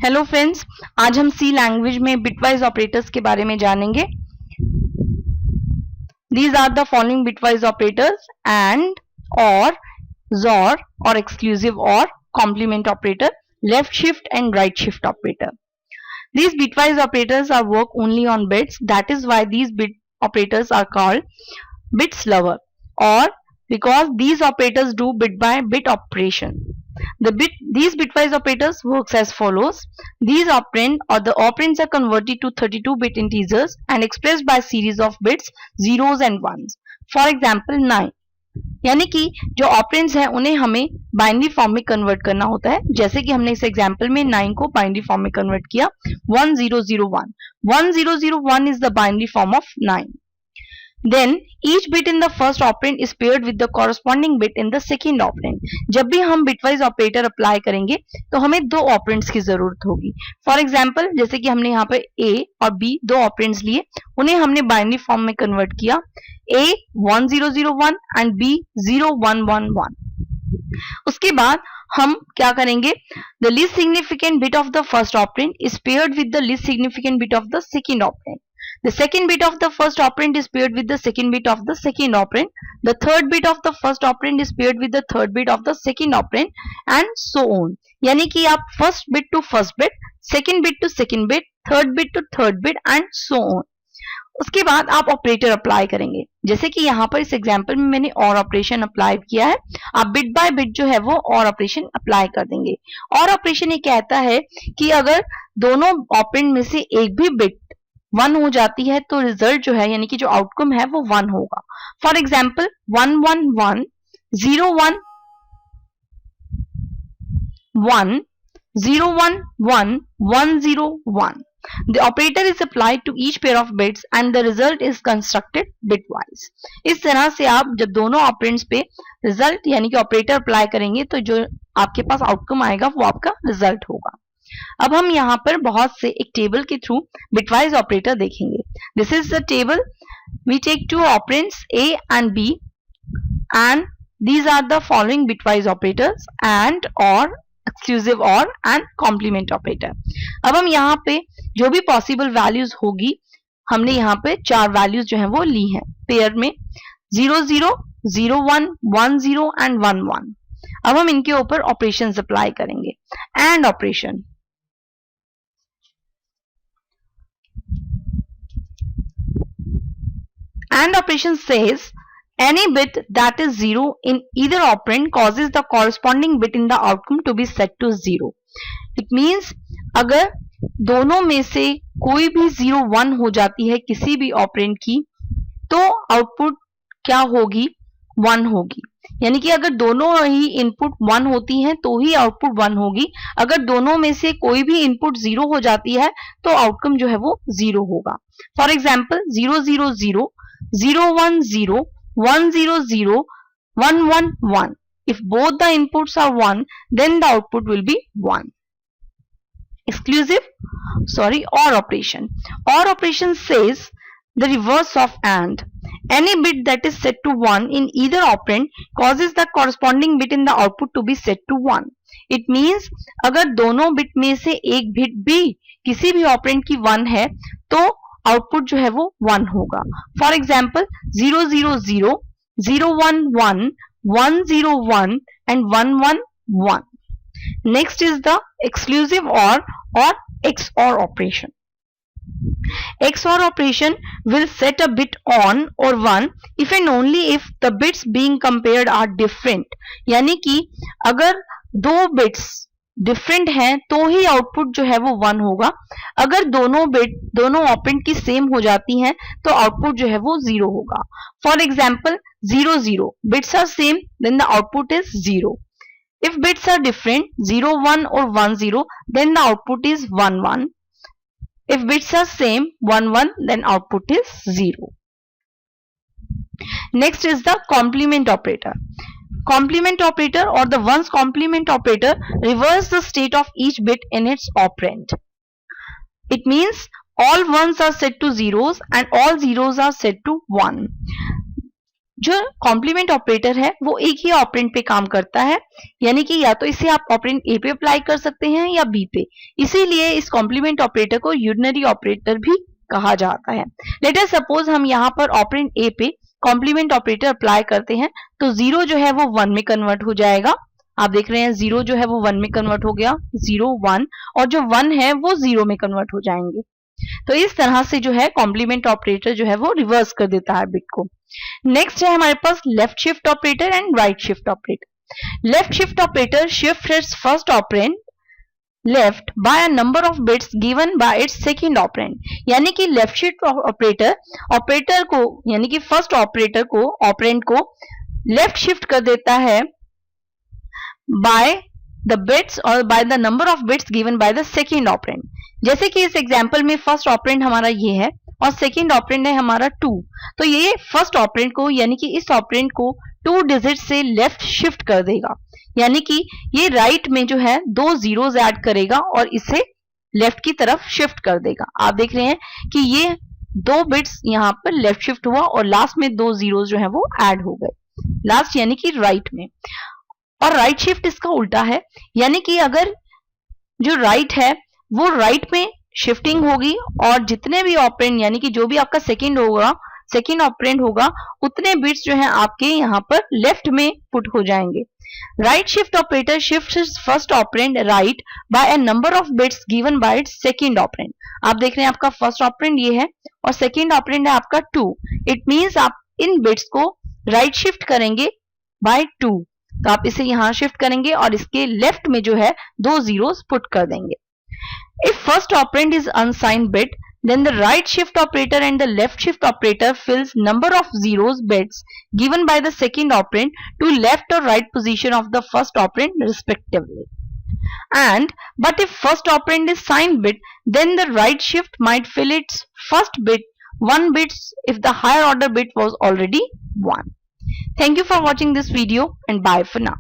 Hello friends, आज हम C language में बिटवाइज ऑपरेटर्स के बारे में जानेंगे। These are the following bitwise operators and or XOR or exclusive or complement operator, left shift and right shift operator. These bitwise operators are work only on bits. That is why these bit operators are called bits lover, or because these operators do bit by bit operation. These bitwise operators works as follows. These operand or the operands are converted to 32-bit integers and expressed by series of bits, zeros and ones. For example, 9. यानी कि जो operands हैं उन्हें हमें binary form में convert करना होता है, जैसे कि हमने इस एग्जांपल में 9 को बाइनरी फॉर्म में कन्वर्ट किया 1001. 1001 is the binary form of 9. Then each bit in the first operand is paired with the corresponding bit in the second operand. जब भी हम bitwise ऑपरेटर अप्लाई करेंगे तो हमें दो ऑपरेंड्स की जरूरत होगी. फॉर एग्जाम्पल, जैसे कि हमने यहाँ पे A और B दो ऑपरेंड्स लिए, उन्हें हमने बाइनरी फॉर्म में कन्वर्ट किया, A 1001 एंड B 0111. उसके बाद हम क्या करेंगे, the least significant bit of the first operand is paired with the least significant bit of the second operand. The second bit of the first operand is paired with the second bit of the second operand. The third bit of the first operand is paired with the third bit of the second operand, and so on. यानी कि आप first bit to first bit, second bit to second bit, third bit to third bit, and so on. उसके बाद आप operator apply करेंगे, जैसे कि यहाँ पर इस एग्जांपल में मैंने और ऑपरेशन अप्लाई किया है. आप बिट बाय बिट जो है वो और ऑपरेशन अप्लाई कर देंगे. और ऑपरेशन ये कहता है कि अगर दोनों ऑपरेंड में से एक भी बिट 1 हो जाती है तो रिजल्ट जो है यानी कि जो आउटकम है वो 1 होगा. For example 111 01 1 011 101. The operator is applied to each pair of bits and the result is constructed bitwise. इस तरह से आप जब दोनों ऑपरेंड्स पे रिजल्ट यानी कि ऑपरेटर अप्लाई करेंगे तो जो आपके पास आउटकम आएगा वो आपका रिजल्ट होगा. अब हम यहाँ पर बहुत से एक टेबल के थ्रू बिटवाइज ऑपरेटर देखेंगे. This is the table. We take two operands A and B and these are the following bitwise operators and or exclusive or and complement operator. अब हम यहाँ पे जो भी पॉसिबल वैल्यूज होगी, हमने यहाँ पे 4 वैल्यूज जो है वो ली हैं पेयर में 00 01 10 एंड 11. अब हम इनके ऊपर ऑपरेशंस अप्लाई करेंगे. And operation, AND operation says any bit that is 0 in either operand causes the corresponding bit in the outcome to be set to 0. It means अगर दोनों में से कोई भी 0 1 हो जाती है किसी भी ऑपरेंड की तो आउटपुट क्या होगी, 1 होगी. यानी कि अगर दोनों ही इनपुट 1 होती हैं तो ही आउटपुट 1 होगी. अगर दोनों में से कोई भी इनपुट 0 हो जाती है तो आउटकम जो है वो 0 होगा. For example 000 010 100 111. If both the inputs are 1, then the output will be 1. OR operation. OR operation says the reverse of AND. Any bit that is set to 1 in either operand causes the corresponding bit in the output to be set to 1. It means अगर दोनों bit में से एक bit भी किसी भी operand की 1 है तो आउटपुट जो है वो 1 होगा. For example 000 011 101 and 111. Next is the exclusive और XOR operation. XOR operation will set a bit on or 1 if and only if the bits being compared are different. यानी कि अगर दो बिट्स डिफरेंट हैं तो ही आउटपुट जो है वो 1 होगा. अगर दोनों ऑपरेंड की सेम हो जाती हैं तो आउटपुट जो है वो 0 होगा. For example 00 bits are same then the output is 0. If bits are different 01 or 10 then the output is 11. If bits are same 11 then output is 0. Next is the complement operator. Complement operator or the ones complement operator reverse the state of each bit in its operand. It means all ones are set to zeros and all zeros are set to 1. जो complement operator है वो एक ही operand पे काम करता है, यानी कि या तो इसे आप ऑपरेंड ए पे अप्लाई कर सकते हैं या बी पे, इसीलिए इस कॉम्प्लीमेंट ऑपरेटर को यूनरी ऑपरेटर भी कहा जाता है। लेट अस सपोज हम यहाँ पर ऑपरेंड ए पे कॉम्प्लीमेंट ऑपरेटर अप्लाई करते हैं तो 0 जो है वो 1 में कन्वर्ट हो जाएगा। आप देख रहे हैं 0 जो है वो 1 में कन्वर्ट हो गया, 0 1, और जो 1 है वो 0 में कन्वर्ट हो जाएंगे। तो इस तरह से जो है कॉम्प्लीमेंट ऑपरेटर जो है वो रिवर्स कर देता है बिट को। नेक्स्ट है हमारे पास left shift operator and right shift operator. Left shift operator shift its first operand left by a number of bits given by its second operand, यानी कि लेफ्ट शिफ्ट ऑपरेटर को यानी कि फर्स्ट ऑपरेटर को operand को left shift कर देता है बाय द बिट्स और by the number of bits given by the second operand. जैसे कि इस एग्जांपल में फर्स्ट ऑपरेंड हमारा ये है और सेकंड ऑपरेंड है हमारा 2, तो ये फर्स्ट ऑपरेंड को यानी कि इस ऑपरेंड को 2 डिजिट से लेफ्ट शिफ्ट कर देगा, यानी कि ये राइट में जो है 2 जीरोस ऐड करेगा और इसे लेफ्ट की तरफ शिफ्ट कर देगा। आप देख रहे हैं कि ये 2 बिट्स यहाँ पर लेफ्ट शिफ्ट हुआ और लास्ट में 2 जीरोस जो है वो ऐड हो गए, लास्ट यानी कि राइट में। और राइट शिफ्ट इसका उल्टा है, यानी कि अगर जो राइट है वो राइट में शिफ्टिंग होगी और जितने भी ऑपरेंड यानी कि जो भी आपका सेकंड ऑपरेंड होगा उतने बिट्स जो है आपके यहाँ पर लेफ्ट में पुट हो जाएंगे। Right shift operator shifts first operand right by a number of bits given by its second operand. आप देख रहे हैं आपका फर्स्ट ऑपरेंड ये है और सेकंड ऑपरेंड है आपका 2। इट मींस आप इन बिट्स को राइट शिफ्ट करेंगे बाय 2, तो आप इसे यहां शिफ्ट करेंगे और इसके लेफ्ट में जो है 2 जीरोस पुट कर देंगे। If first operand is unsigned bit, then the right shift operator and the left shift operator fills number of zeros bits given by the second operand to left or right position of the first operand respectively. But if first operand is signed bit, then the right shift might fill its first bit 1 bits if the higher order bit was already 1. Thank you for watching this video and bye for now.